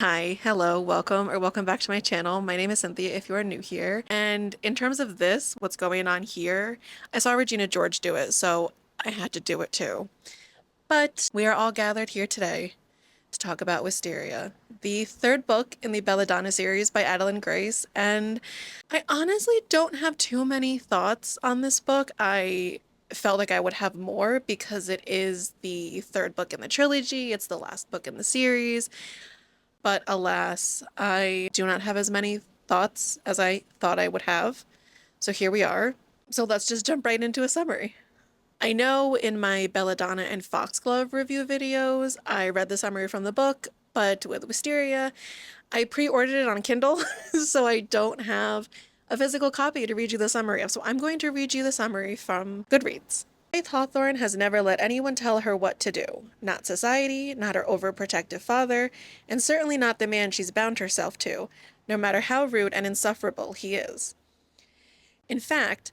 Hi, hello, welcome back to my channel. My name is Cynthia if you are new here. And in terms of this, what's going on here, I saw Regina George do it, so I had to do it too. But we are all gathered here today to talk about Wisteria, the third book in the Belladonna series by Adalyn Grace, and I honestly don't have too many thoughts on this book. I felt like I would have more because it is the third book in the trilogy, it's the last book in the series. But alas, I do not have as many thoughts as I thought I would have. So here we are. So let's just jump right into a summary. I know in my Belladonna and Foxglove review videos, I read the summary from the book, but with Wisteria, I pre-ordered it on Kindle, so I don't have a physical copy to read you the summary of. So I'm going to read you the summary from Goodreads. Faith Hawthorne has never let anyone tell her what to do. Not society, not her overprotective father, and certainly not the man she's bound herself to, no matter how rude and insufferable he is. In fact,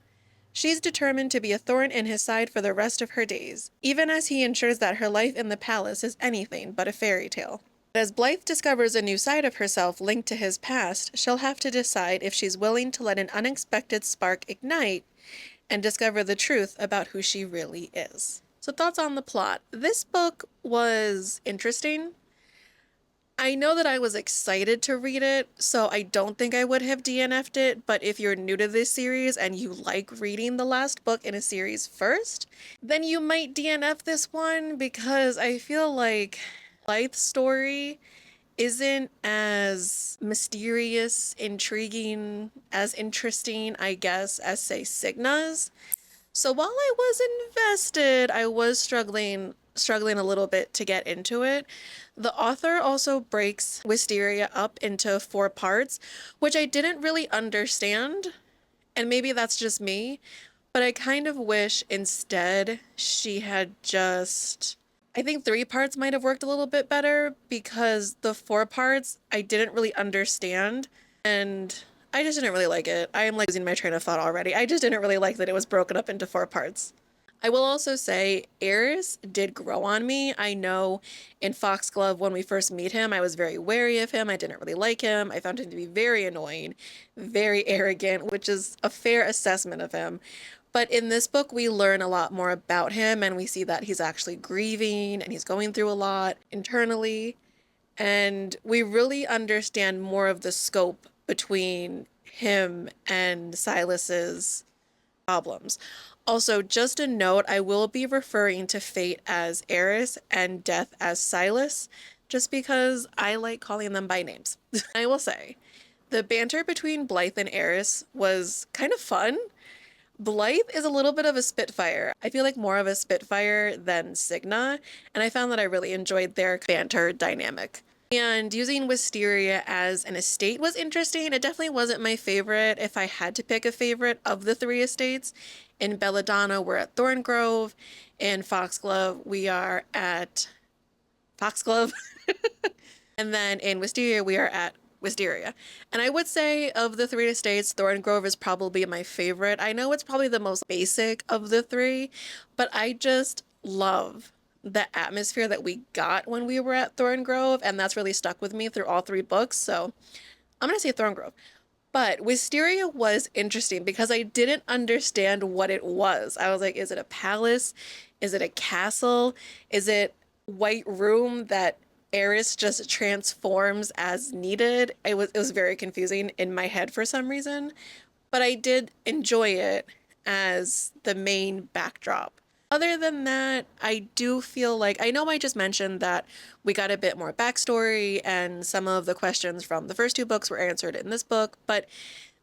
she's determined to be a thorn in his side for the rest of her days, even as he ensures that her life in the palace is anything but a fairy tale. As Blythe discovers a new side of herself linked to his past, she'll have to decide if she's willing to let an unexpected spark ignite and discover the truth about who she really is. So thoughts on the plot. This book was interesting. I know that I was excited to read it, so I don't think I would have DNF'd it, but if you're new to this series and you like reading the last book in a series first, then you might DNF this one because I feel like Blythe's story isn't as mysterious, intriguing, as interesting, I guess, as say Cigna's. So while I was invested, I was struggling a little bit to get into it. The author also breaks Wisteria up into 4 parts, which I didn't really understand, and maybe that's just me, but I kind of wish instead she had just I think 3 parts might have worked a little bit better because the 4 parts I didn't really understand and I just didn't really like it. I am like losing my train of thought already. I just didn't really like that it was broken up into 4 parts. I will also say Eris did grow on me. I know in Foxglove when we first meet him, I was very wary of him. I didn't really like him. I found him to be very annoying, very arrogant, which is a fair assessment of him. But in this book, we learn a lot more about him and we see that he's actually grieving and he's going through a lot internally. And we really understand more of the scope between him and Silas's problems. Also, just a note, I will be referring to Fate as Eris and Death as Silas, just because I like calling them by names. I will say, the banter between Blythe and Eris was kind of fun. Blythe is a little bit of a spitfire. I feel like more of a spitfire than Cigna, and I found that I really enjoyed their banter dynamic. And using Wisteria as an estate was interesting. It definitely wasn't my favorite if I had to pick a favorite of the 3 estates. In Belladonna, we're at Thorngrove. In Foxglove, we are at Foxglove. And then in Wisteria, we are at Wisteria. And I would say of the 3 estates, Thorngrove is probably my favorite. I know it's probably the most basic of the 3, but I just love the atmosphere that we got when we were at Thorngrove, and that's really stuck with me through all 3 books, so I'm gonna say Thorngrove. But Wisteria was interesting because I didn't understand what it was. I was like, is it a palace? Is it a castle? Is it White Room that Eris just transforms as needed? It was very confusing in my head for some reason, but I did enjoy it as the main backdrop. Other than that, I do feel like, I know I just mentioned that we got a bit more backstory and some of the questions from the first 2 books were answered in this book, but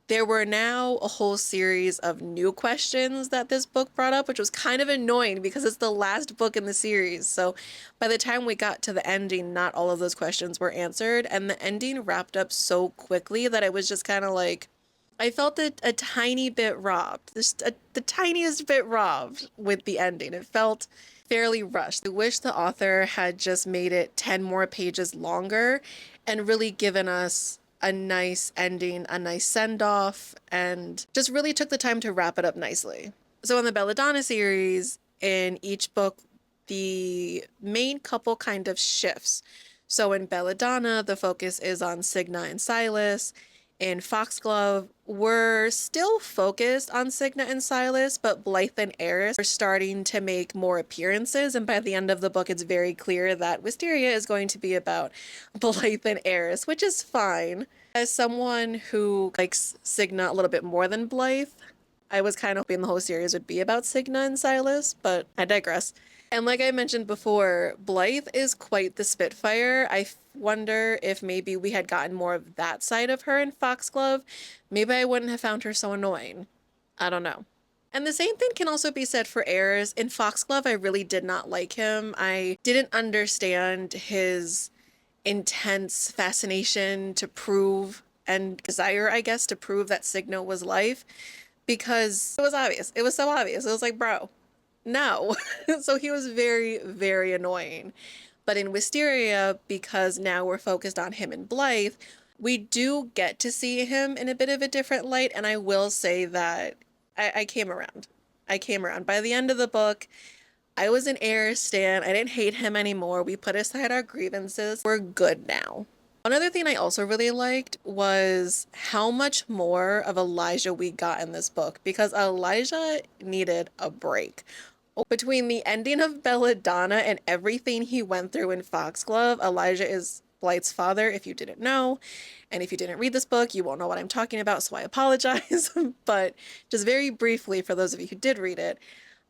there were now a whole series of new questions that this book brought up, which was kind of annoying because it's the last book in the series. So by the time we got to the ending, not all of those questions were answered, and the ending wrapped up so quickly that it was just kind of like, I felt a tiny bit robbed, just the tiniest bit robbed with the ending. It felt fairly rushed. I wish the author had just made it 10 more pages longer and really given us a nice ending, a nice send-off, and just really took the time to wrap it up nicely. So in the Belladonna series, in each book, the main couple kind of shifts. So in Belladonna, the focus is on Cygna and Silas. In Foxglove, we're still focused on Cygna and Silas, but Blythe and Eris are starting to make more appearances, and by the end of the book, it's very clear that Wisteria is going to be about Blythe and Eris, which is fine. As someone who likes Cygna a little bit more than Blythe, I was kind of hoping the whole series would be about Cygna and Silas, but I digress. And like I mentioned before, Blythe is quite the Spitfire. I wonder if maybe we had gotten more of that side of her in Foxglove. Maybe I wouldn't have found her so annoying. I don't know. And the same thing can also be said for Eris. In Foxglove, I really did not like him. I didn't understand his intense fascination to prove and desire, I guess, to prove that Cygna was life because it was obvious. It was so obvious. It was like, bro, no. So he was very, very annoying. But in Wisteria, because now we're focused on him and Blythe, we do get to see him in a bit of a different light. And I will say that I came around. I came around. By the end of the book, I was an Air stan. I didn't hate him anymore. We put aside our grievances. We're good now. Another thing I also really liked was how much more of Elijah we got in this book because Elijah needed a break. Between the ending of Belladonna and everything he went through in Foxglove, Elijah is Blythe's father, if you didn't know. And if you didn't read this book, you won't know what I'm talking about, so I apologize. But just very briefly, for those of you who did read it,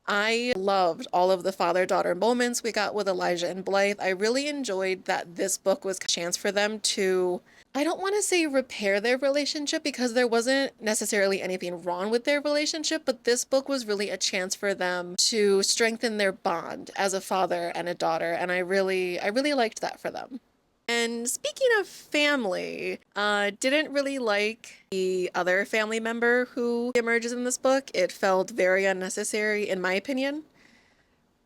I loved all of the father-daughter moments we got with Elijah and Blythe. I really enjoyed that this book was a chance for them to, I don't want to say repair their relationship because there wasn't necessarily anything wrong with their relationship, but this book was really a chance for them to strengthen their bond as a father and a daughter, and I really liked that for them. And speaking of family, didn't really like the other family member who emerges in this book. It felt very unnecessary, in my opinion.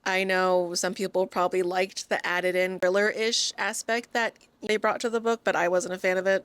I know some people probably liked the added in thriller-ish aspect that they brought to the book, but I wasn't a fan of it.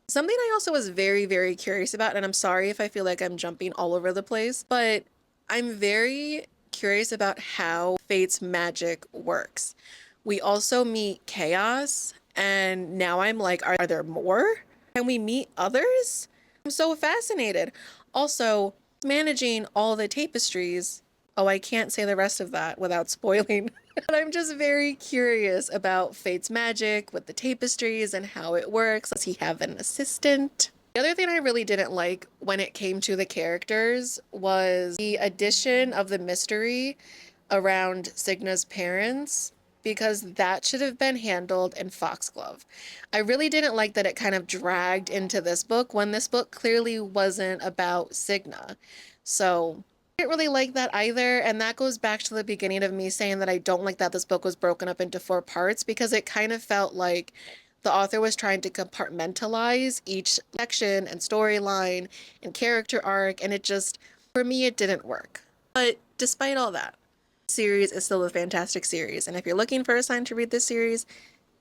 Something I also was very, very curious about, and I'm sorry if I feel like I'm jumping all over the place, but I'm very curious about how Fate's magic works. We also meet Chaos, and now I'm like, are there more? Can we meet others? I'm so fascinated. Also, managing all the tapestries. Oh, I can't say the rest of that without spoiling. But I'm just very curious about Fate's magic with the tapestries and how it works. Does he have an assistant? The other thing I really didn't like when it came to the characters was the addition of the mystery around Cygna's parents, because that should have been handled in Foxglove. I really didn't like that it kind of dragged into this book when this book clearly wasn't about Cygna. So I didn't really like that either, and that goes back to the beginning of me saying that I don't like that this book was broken up into 4 parts because it kind of felt like the author was trying to compartmentalize each section and storyline and character arc, and it just, for me, it didn't work. But despite all that, series is still a fantastic series, and if you're looking for a sign to read this series,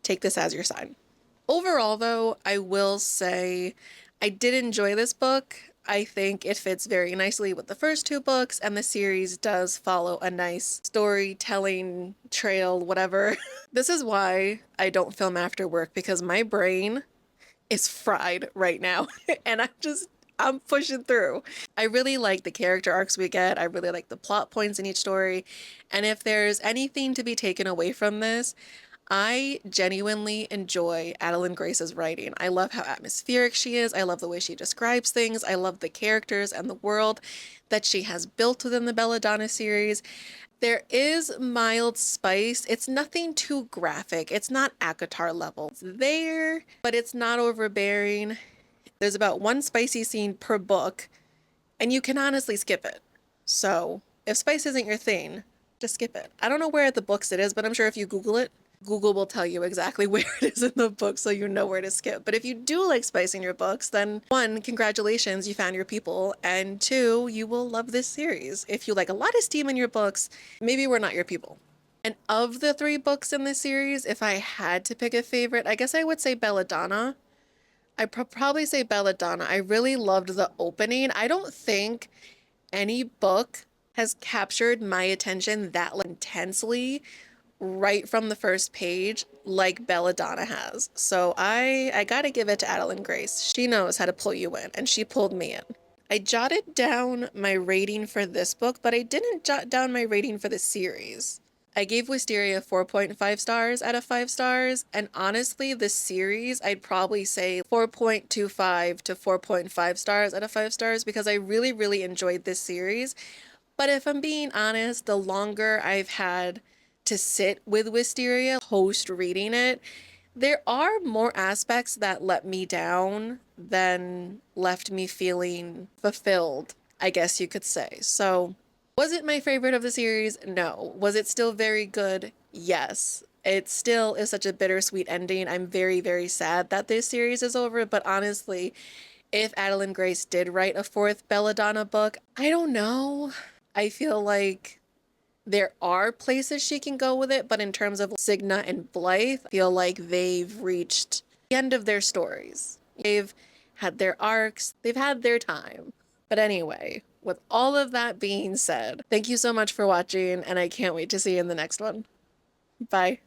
take this as your sign. Overall, though, I will say I did enjoy this book. I think it fits very nicely with the first 2 books, and the series does follow a nice storytelling trail, whatever. This is why I don't film after work, because my brain is fried right now, and I'm pushing through. I really like the character arcs we get. I really like the plot points in each story. And if there's anything to be taken away from this, I genuinely enjoy Adalyn Grace's writing. I love how atmospheric she is. I love the way she describes things. I love the characters and the world that she has built within the Belladonna series. There is mild spice. It's nothing too graphic. It's not ACOTAR level. It's there, but it's not overbearing. There's about 1 spicy scene per book, and you can honestly skip it. So if spice isn't your thing, just skip it. I don't know where at the books it is, but I'm sure if you Google it, Google will tell you exactly where it is in the book, so you know where to skip. But if you do like spice in your books, then 1, congratulations, you found your people, and 2, you will love this series. If you like a lot of steam in your books, maybe we're not your people. And of the 3 books in this series, if I had to pick a favorite, I guess I would say Belladonna. I'd probably say Belladonna. I really loved the opening. I don't think any book has captured my attention that intensely right from the first page like Belladonna has. So I gotta give it to Adalyn Grace. She knows how to pull you in, and she pulled me in. I jotted down my rating for this book, but I didn't jot down my rating for the series. I gave Wisteria 4.5 stars out of 5 stars, and honestly, the series I'd probably say 4.25 to 4.5 stars out of 5 stars because I really, really enjoyed this series. But if I'm being honest, the longer I've had to sit with Wisteria post reading it, there are more aspects that let me down than left me feeling fulfilled, I guess you could say. So, was it my favorite of the series? No. Was it still very good? Yes. It still is such a bittersweet ending. I'm very, very sad that this series is over, but honestly, if Adalyn Grace did write a fourth Belladonna book, I don't know. I feel like there are places she can go with it, but in terms of Signa and Blythe, I feel like they've reached the end of their stories. They've had their arcs, they've had their time. But anyway, with all of that being said, thank you so much for watching, and I can't wait to see you in the next one. Bye.